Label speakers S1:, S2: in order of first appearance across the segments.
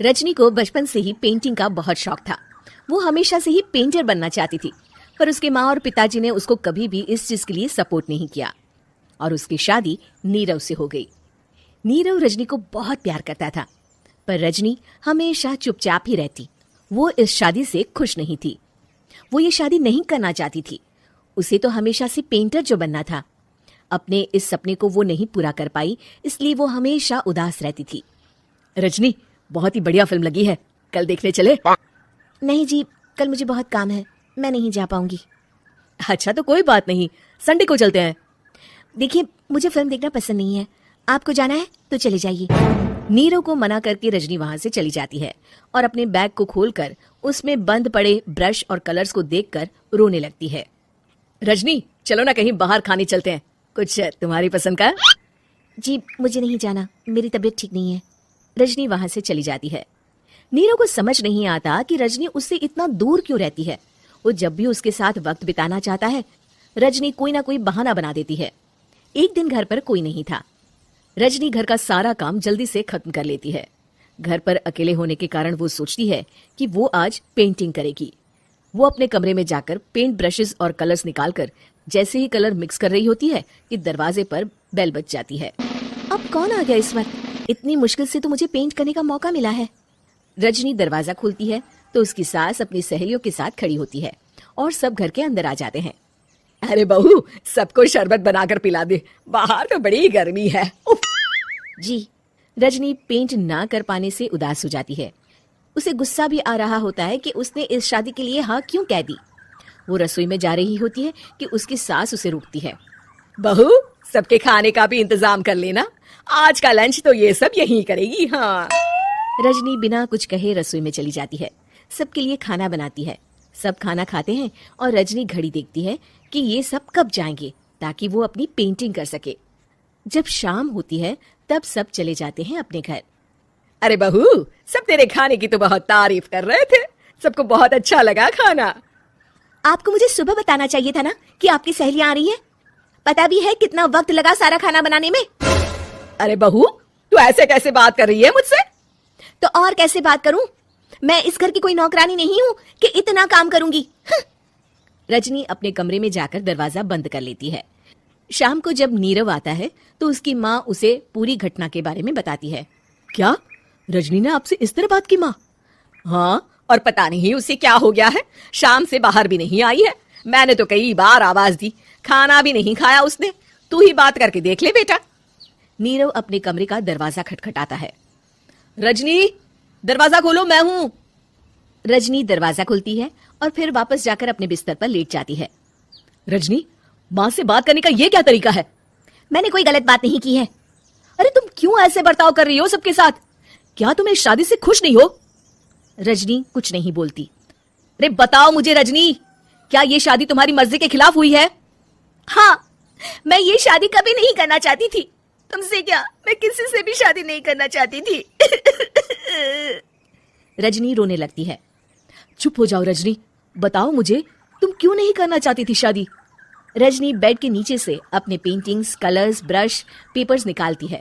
S1: रजनी को बचपन से ही पेंटिंग का बहुत शौक था। वो हमेशा से ही पेंटर बनना चाहती थी, पर उसके माँ और पिताजी ने उसको कभी भी इस चीज के लिए सपोर्ट नहीं किया और उसकी शादी नीरव से हो गई। नीरव रजनी को बहुत प्यार करता था, पर रजनी हमेशा चुपचाप ही रहती। वो इस शादी से खुश नहीं थी। वो ये शादी नहीं करना चाहती थी। उसे तो हमेशा से पेंटर जो बनना था। अपने इस सपने को वो नहीं पूरा कर पाई, इसलिए वो हमेशा उदास रहती थी।
S2: रजनी, बहुत ही बढ़िया फिल्म लगी है, कल देखने चले?
S1: नहीं जी, कल मुझे बहुत काम है, मैं नहीं जा पाऊंगी।
S2: अच्छा तो कोई बात नहीं, संडे को चलते हैं।
S1: देखिए, मुझे फिल्म देखना पसंद नहीं है। आपको जाना है तो चले जाइए। नीरव को मना करके रजनी वहां से चली जाती है और अपने बैग को खोलकर उसमें बंद पड़े ब्रश और कलर्स को देखकर रोने लगती है।
S2: रजनी, चलो ना कहीं बाहर खाने चलते हैं, कुछ तुम्हारी पसंद का।
S1: जी, मुझे नहीं जाना, मेरी तबीयत ठीक नहीं है। रजनी वहां से चली जाती है। नीरव को समझ नहीं आता कि रजनी उससे इतना दूर क्यों रहती है। वो जब भी उसके साथ वक्त बिताना चाहता है, रजनी कोई ना कोई बहाना बना देती है। एक दिन घर पर कोई नहीं था। रजनी घर का सारा काम जल्दी से खत्म कर लेती है। घर पर अकेले होने के कारण वो सोचती है कि वो आज पेंटिंग करेगी। वो अपने कमरे में जाकर पेंट ब्रशेस और कलर्स निकालकर जैसे ही कलर मिक्स कर रही होती है कि दरवाजे पर बेल बज जाती है। अब कौन आ गया इस वक्त? इतनी मुश्किल से तो मुझे पेंट करने का मौका मिला है। रजनी दरवाजा खोलती है तो उसकी सास अपनी सहेलियों के साथ खड़ी होती है और सब घर के अंदर आ जाते हैं।
S2: अरे बहू, सबको शरबत बनाकर पिला दे, बाहर तो बड़ी गर्मी है।
S1: जी। रजनी पेंट ना कर पाने से उदास हो जाती है। उसे गुस्सा भी आ रहा होता है कि उसने इस शादी के लिए हाँ क्यों कह दी। वो रसोई में जा रही होती है कि उसकी सास उसे रोकती है।
S2: बहू, सबके खाने का भी इंतजाम कर लेना, आज का लंच तो ये सब यहीं करेगी। हाँ।
S1: रजनी बिना कुछ कहे रसोई में चली जाती है। सबके लिए खाना बनाती है। सब खाना खाते हैं और रजनी घड़ी देखती है कि ये सब कब जाएंगे ताकि वो अपनी पेंटिंग कर सके। जब शाम होती है तब सब चले जाते हैं अपने घर।
S2: अरे बहू, सब तेरे खाने की तो बहुत तारीफ कर रहे थे, सबको बहुत अच्छा लगा खाना।
S1: आपको मुझे सुबह बताना चाहिए था ना कि आपकी सहेलियां आ रही है। पता भी है कितना वक्त लगा सारा खाना बनाने में।
S2: अरे बहू, तू ऐसे कैसे बात कर रही है मुझसे?
S1: तो और कैसे बात करूं? मैं इस घर की कोई नौकरानी नहीं हूं कि इतना काम करूंगी। रजनी अपने कमरे में जाकर दरवाजा बंद कर लेती है। शाम को जब नीरव आता है तो उसकी माँ उसे पूरी घटना के बारे में बताती है।
S2: क्या रजनी ने आपसे इस तरह बात की माँ? हाँ, और पता नहीं उसे क्या हो गया है, शाम से बाहर भी नहीं आई है। मैंने तो कई बार आवाज दी, खाना भी नहीं खाया उसने। तू ही बात करके देख ले बेटा।
S1: नीरव अपने कमरे का दरवाजा खटखटाता है।
S2: रजनी, दरवाजा खोलो, मैं हूं।
S1: रजनी दरवाजा खोलती है और फिर वापस जाकर अपने बिस्तर पर लेट जाती है।
S2: रजनी, माँ से बात करने का ये क्या तरीका है?
S1: मैंने कोई गलत बात नहीं की है।
S2: अरे तुम क्यों ऐसे बर्ताव कर रही हो सबके साथ? क्या तुम इस शादी से खुश नहीं हो?
S1: रजनी कुछ नहीं बोलती।
S2: अरे बताओ मुझे रजनी, क्या ये शादी तुम्हारी मर्जी के खिलाफ हुई है?
S1: हाँ, मैं ये शादी कभी नहीं करना चाहती थी। तुमसे क्या, मैं किसी से भी शादी नहीं करना चाहती थी। रजनी रोने लगती है।
S2: चुप हो जाओ रजनी, बताओ मुझे, तुम क्यों नहीं करना चाहती थी शादी?
S1: रजनी बेड के नीचे से अपने पेंटिंग्स, कलर्स, ब्रश, पेपर्स निकालती है।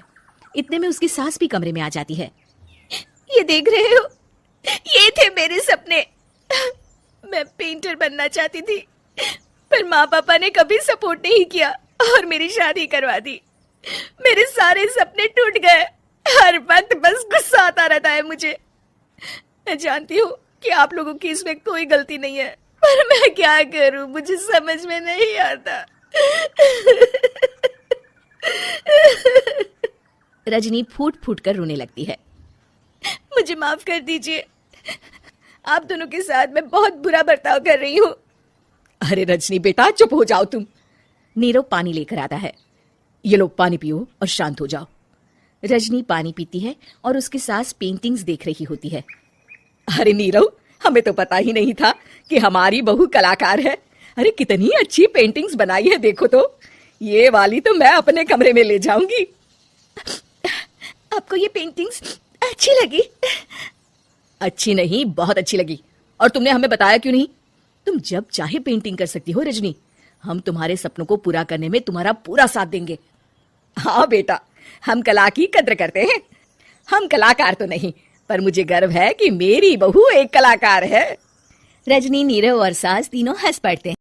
S1: इतने में उसकी सास भी कमरे में आ जाती है। ये देख रहे हो, ये थे मेरे सपने। मैं पेंटर बनना चाहती थी, पर माँ पापा ने कभी सपोर्ट नहीं किया और मेरी शादी करवा दी। मेरे सारे सपने टूट गए। हर वक्त बस गुस्सा आता रहता है मुझे। मैं जानती हूँ कि आप लोगों की इसमें कोई गलती नहीं है, पर मैं क्या करूं, मुझे समझ में नहीं आता। रजनी फूट फूट कर रोने लगती है। मुझे माफ कर दीजिए, आप दोनों के साथ मैं बहुत बुरा बर्ताव कर रही हूँ।
S2: अरे रजनी बेटा, चुप हो जाओ तुम।
S1: नीरव पानी लेकर आता है।
S2: ये लो पानी पियो और शांत हो जाओ।
S1: रजनी पानी पीती है और उसकी सास पेंटिंग्स देख रही होती है।
S2: अरे नीरव, हमें तो पता ही नहीं था कि हमारी बहू कलाकार है। अरे कितनी अच्छी पेंटिंग्स बनाई है, देखो तो। ये वाली तो मैं अपने कमरे में ले जाऊंगी।
S1: आपको ये पेंटिंग्स अच्छी लगी?
S2: अच्छी नहीं, बहुत अच्छी लगी। और तुमने हमें बताया क्यों नहीं? तुम जब चाहे पेंटिंग कर सकती हो रजनी। हम तुम्हारे सपनों को पूरा करने में तुम्हारा पूरा साथ देंगे। हाँ बेटा, हम कला की कद्र करते हैं। हम कलाकार तो नहीं, पर मुझे गर्व है कि मेरी बहू एक कलाकार है।
S1: रजनी, नीरव और सास तीनों हंस पड़ते हैं।